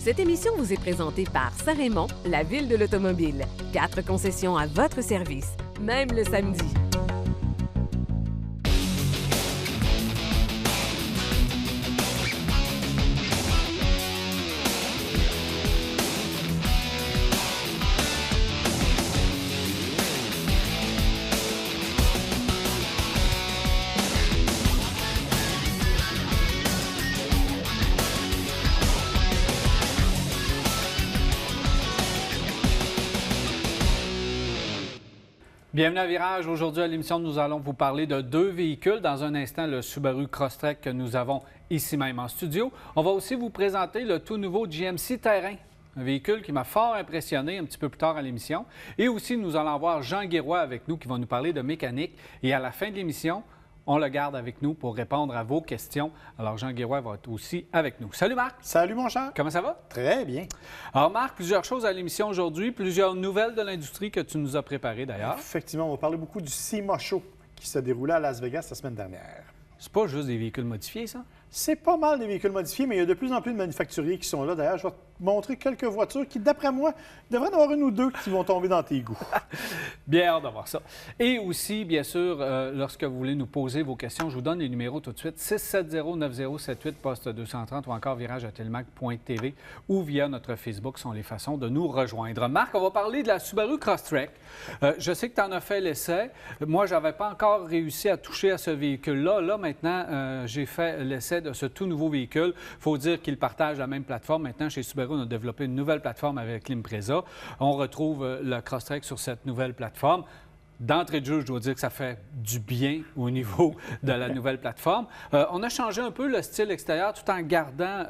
Cette émission vous est présentée par Saint-Raymond, la ville de l'automobile. 4 concessions à votre service, même le samedi. Bienvenue à Virage. Aujourd'hui à l'émission, nous allons vous parler de 2 véhicules. Dans un instant, le Subaru Crosstrek que nous avons ici même en studio. On va aussi vous présenter le tout nouveau GMC Terrain, un véhicule qui m'a fort impressionné un petit peu plus tard à l'émission. Et aussi, nous allons avoir Jean Guéroy avec nous qui va nous parler de mécanique. Et à la fin de l'émission, on le garde avec nous pour répondre à vos questions. Alors, Jean Guéroy va être aussi avec nous. Salut Marc! Salut mon cher! Comment ça va? Très bien. Alors Marc, plusieurs choses à l'émission aujourd'hui, plusieurs nouvelles de l'industrie que tu nous as préparées d'ailleurs. Effectivement, on va parler beaucoup du SEMA Show qui se déroulait à Las Vegas la semaine dernière. C'est pas juste des véhicules modifiés, ça? C'est pas mal des véhicules modifiés, mais il y a de plus en plus de manufacturiers qui sont là. D'ailleurs, je vais te montrer quelques voitures qui, d'après moi, il devrait y en avoir une ou deux qui vont tomber dans tes goûts. Bien hâte d'avoir ça. Et aussi, bien sûr, lorsque vous voulez nous poser vos questions, je vous donne les numéros tout de suite. 670-9078, poste 230 ou encore virage@telemac.tv ou via notre Facebook sont les façons de nous rejoindre. Marc, on va parler de la Subaru Crosstrek. Je sais que tu en as fait l'essai. Moi, je n'avais pas encore réussi à toucher à ce véhicule-là. Là, maintenant, j'ai fait l'essai de ce tout nouveau véhicule. Il faut dire qu'ils partagent la même plateforme. Maintenant, chez Subaru, on a développé une nouvelle plateforme avec l'Impreza. On retrouve le Crosstrek sur cette nouvelle plateforme. D'entrée de jeu, je dois dire que ça fait du bien au niveau de la nouvelle plateforme. On a changé un peu le style extérieur tout en gardant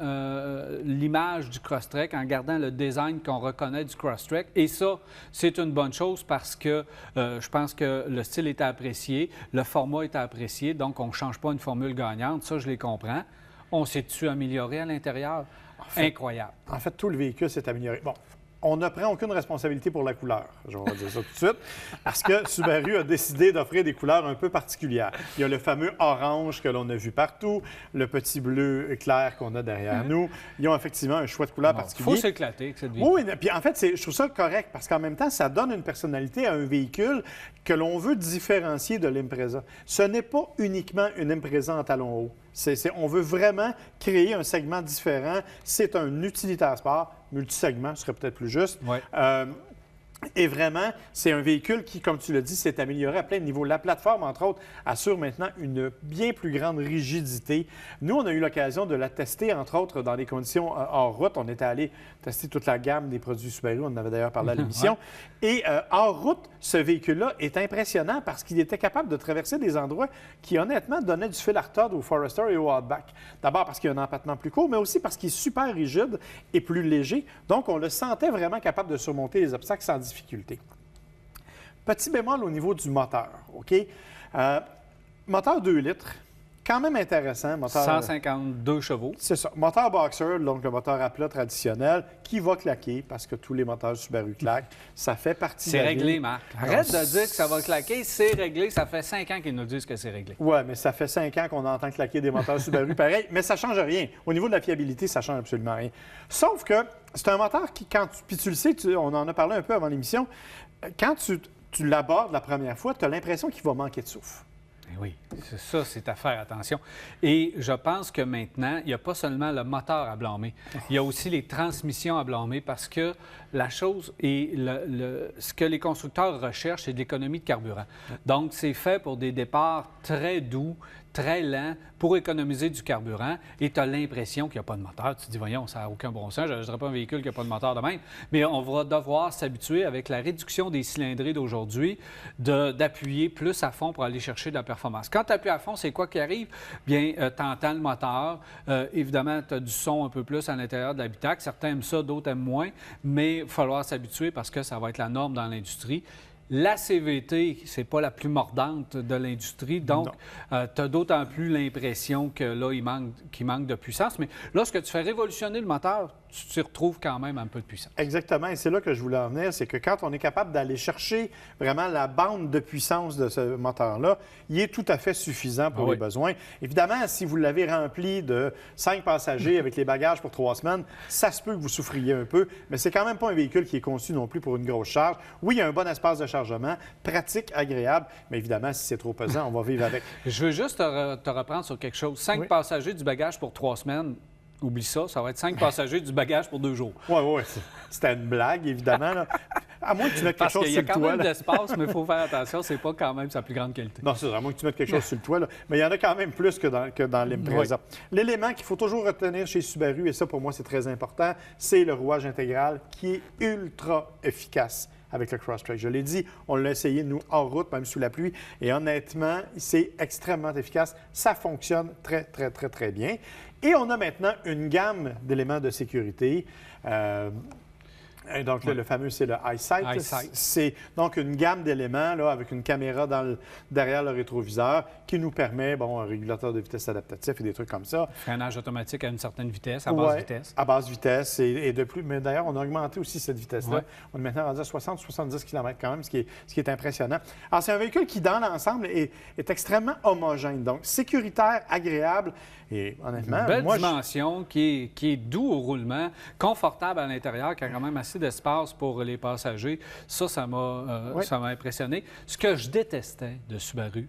l'image du Crosstrek, en gardant le design qu'on reconnaît du Crosstrek. Et ça, c'est une bonne chose parce que je pense que le style est apprécié, le format est apprécié, donc on ne change pas une formule gagnante. Ça, je les comprends. On s'est-tu amélioré à l'intérieur? Incroyable. En fait, tout le véhicule s'est amélioré. Bon. On ne prend aucune responsabilité pour la couleur, je vais dire ça tout de suite, parce que Subaru a décidé d'offrir des couleurs un peu particulières. Il y a le fameux orange que l'on a vu partout, le petit bleu clair qu'on a derrière nous. Ils ont effectivement un choix de couleurs particulier. Il faut s'éclater avec cette vie. Oui, puis en fait, je trouve ça correct, parce qu'en même temps, ça donne une personnalité à un véhicule que l'on veut différencier de l'Impreza. Ce n'est pas uniquement une Impreza en talon haut. On veut vraiment créer un segment différent. C'est un utilitaire sport. Multisegment serait peut-être plus juste. Ouais. Et vraiment, c'est un véhicule qui, comme tu l'as dit, s'est amélioré à plein de niveaux. La plateforme, entre autres, assure maintenant une bien plus grande rigidité. Nous, on a eu l'occasion de la tester, entre autres, dans des conditions hors route. On était allé tester toute la gamme des produits Subaru. On en avait d'ailleurs parlé à l'émission. Ouais. Et hors route, ce véhicule-là est impressionnant parce qu'il était capable de traverser des endroits qui, honnêtement, donnaient du fil à retordre au Forester et au Outback. D'abord parce qu'il y a un empattement plus court, mais aussi parce qu'il est super rigide et plus léger. Donc, on le sentait vraiment capable de surmonter les obstacles sans difficulté. Petit bémol au niveau du moteur, OK? Moteur 2 litres, quand même intéressant. Moteur, 152 chevaux. C'est ça. Moteur boxer, donc le moteur à plat traditionnel, qui va claquer parce que tous les moteurs Subaru claquent. Ça fait partie de la C'est réglé, vie. Marc. Arrête de dire que ça va claquer, c'est réglé. Ça fait 5 ans qu'ils nous disent que c'est réglé. Oui, mais ça fait 5 ans qu'on entend claquer des moteurs Subaru pareil, mais ça ne change rien. Au niveau de la fiabilité, ça ne change absolument rien. Sauf que c'est un moteur qui, puis tu le sais, on en a parlé un peu avant l'émission, quand tu l'abordes la première fois, tu as l'impression qu'il va manquer de souffle. Oui, ça, c'est à faire attention. Et je pense que maintenant, il n'y a pas seulement le moteur à blâmer, il y a aussi les transmissions à blâmer parce que la chose et ce que les constructeurs recherchent, c'est de l'économie de carburant. Donc, c'est fait pour des départs très doux, très lents, pour économiser du carburant, et tu as l'impression qu'il n'y a pas de moteur. Tu te dis, voyons, ça n'a aucun bon sens, je n'achèterai pas un véhicule qui n'a pas de moteur de même. Mais on va devoir s'habituer, avec la réduction des cylindrées d'aujourd'hui, d'appuyer plus à fond pour aller chercher de la performance. Quand tu appuies à fond, c'est quoi qui arrive? Bien, tu entends le moteur. Évidemment, tu as du son un peu plus à l'intérieur de l'habitacle. Certains aiment ça, d'autres aiment moins, mais il va falloir s'habituer parce que ça va être la norme dans l'industrie. La CVT, c'est pas la plus mordante de l'industrie, donc tu as d'autant plus l'impression que là, qu'il manque de puissance. Mais lorsque tu fais révolutionner le moteur, tu t'y retrouves quand même un peu de puissance. Exactement, et c'est là que je voulais en venir, c'est que quand on est capable d'aller chercher vraiment la bande de puissance de ce moteur-là, il est tout à fait suffisant pour les besoins. Évidemment, si vous l'avez rempli de 5 passagers avec les bagages pour 3 semaines, ça se peut que vous souffriez un peu, mais c'est quand même pas un véhicule qui est conçu non plus pour une grosse charge. Oui, il y a un bon espace de chargement, pratique, agréable, mais évidemment, si c'est trop pesant, on va vivre avec. Je veux juste te reprendre sur quelque chose. 5 passagers du bagage pour 3 semaines, oublie ça, ça va être 5 passagers du bagage pour 2 jours. Oui, c'était une blague, évidemment. Là. À moins que tu mettes quelque chose sur le toit. Parce qu'il y a quand même d'espace, mais il faut faire attention, c'est pas quand même sa plus grande qualité. Non, c'est à moins que tu mettes quelque chose sur le toit. Là. Mais il y en a quand même plus que dans l'Impreza. L'élément qu'il faut toujours retenir chez Subaru, et ça pour moi c'est très important, c'est le rouage intégral qui est ultra efficace avec le Crosstrek. Je l'ai dit, on l'a essayé, nous, en route, même sous la pluie, et honnêtement, c'est extrêmement efficace. Ça fonctionne très, très, très, très bien. Et on a maintenant une gamme d'éléments de sécurité. Donc, le fameux, c'est le EyeSight. C'est donc une gamme d'éléments là, avec une caméra derrière le rétroviseur qui nous permet, un régulateur de vitesse adaptatif et des trucs comme ça. Freinage automatique à une certaine vitesse, à basse vitesse. À basse vitesse. Et de plus, mais d'ailleurs, on a augmenté aussi cette vitesse-là. On est maintenant rendu à 60-70 km quand même, ce qui est impressionnant. Alors, c'est un véhicule qui, dans l'ensemble, est extrêmement homogène. Donc, sécuritaire, agréable et honnêtement... Une belle dimension qui est doux au roulement, confortable à l'intérieur, qui a quand même assez d'espace pour les passagers. Ça m'a impressionné. Ce que je détestais de Subaru,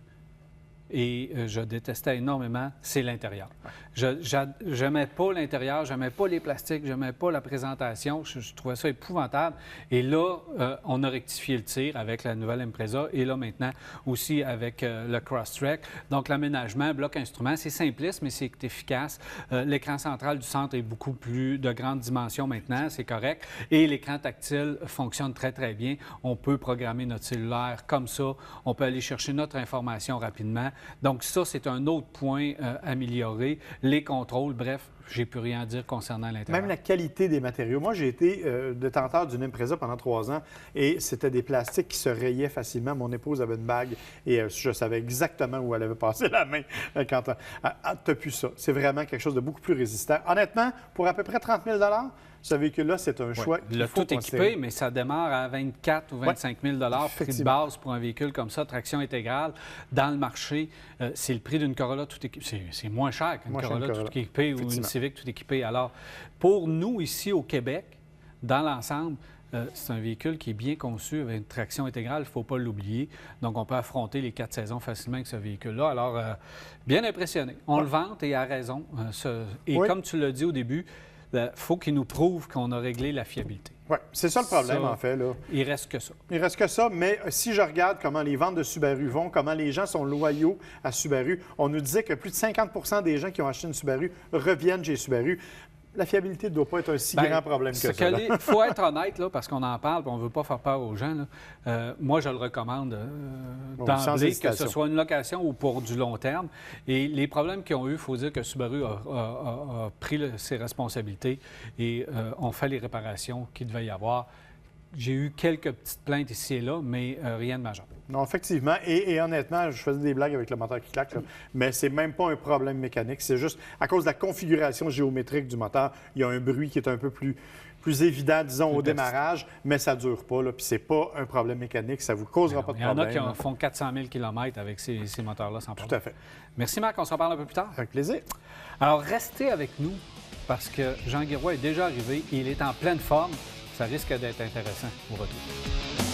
et je détestais énormément, c'est l'intérieur. Je n'aimais pas l'intérieur, je n'aimais pas les plastiques, je n'aimais pas la présentation. Je trouvais ça épouvantable. Et là, on a rectifié le tir avec la nouvelle Impreza et là, maintenant, aussi avec le Crosstrek. Donc, l'aménagement, bloc instrument, c'est simpliste, mais c'est efficace. L'écran central du centre est beaucoup plus de grande dimension maintenant, c'est correct. Et l'écran tactile fonctionne très, très bien. On peut programmer notre cellulaire comme ça. On peut aller chercher notre information rapidement. Donc, ça, c'est un autre point amélioré. Les contrôles, bref, j'ai plus rien à dire concernant l'intérieur. Même la qualité des matériaux. Moi, j'ai été détenteur d'une Impreza pendant 3 ans et c'était des plastiques qui se rayaient facilement. Mon épouse avait une bague et je savais exactement où elle avait passé la main quand t'as plus ça. C'est vraiment quelque chose de beaucoup plus résistant. Honnêtement, pour à peu près 30 000 ce véhicule-là, c'est un choix qu'il faut tout équipé, mais ça démarre à 24 ou 25 000 prix de base pour un véhicule comme ça, traction intégrale. Dans le marché, c'est le prix d'une Corolla tout équipée. C'est moins cher qu'une Corolla tout équipée ou une Civic tout équipée. Alors, pour nous, ici au Québec, dans l'ensemble, c'est un véhicule qui est bien conçu avec une traction intégrale, il ne faut pas l'oublier. Donc, on peut affronter les 4 saisons facilement avec ce véhicule-là. Alors, bien impressionné. On le vante et à raison. Comme tu l'as dit au début, il faut qu'il nous prouve qu'on a réglé la fiabilité. Oui, c'est ça le problème, en fait. Là. Il reste que ça. Il reste que ça, mais si je regarde comment les ventes de Subaru vont, comment les gens sont loyaux à Subaru, on nous disait que plus de 50 des gens qui ont acheté une Subaru reviennent chez Subaru. La fiabilité ne doit pas être un si grand problème que ça. Il faut être honnête, là, parce qu'on en parle et on ne veut pas faire peur aux gens. Là. Moi, je le recommande d'emblée, que ce soit une location ou pour du long terme. Et les problèmes qu'ils ont eu, il faut dire que Subaru a pris ses responsabilités et ont fait les réparations qu'il devait y avoir. J'ai eu quelques petites plaintes ici et là, mais rien de majeur. Non, effectivement. Et honnêtement, je faisais des blagues avec le moteur qui claque, là, mais c'est même pas un problème mécanique. C'est juste à cause de la configuration géométrique du moteur, il y a un bruit qui est un peu plus évident, disons, au démarrage, mais ça ne dure pas. Puis c'est pas un problème mécanique, ça ne vous causera pas de problème. Il y en a qui font 400 000 km avec ces moteurs-là sans problème. Tout à fait. Merci Marc, on se reparle un peu plus tard. Avec plaisir. Alors, restez avec nous parce que Jean Guéroy est déjà arrivé et il est en pleine forme. Ça risque d'être intéressant au retour.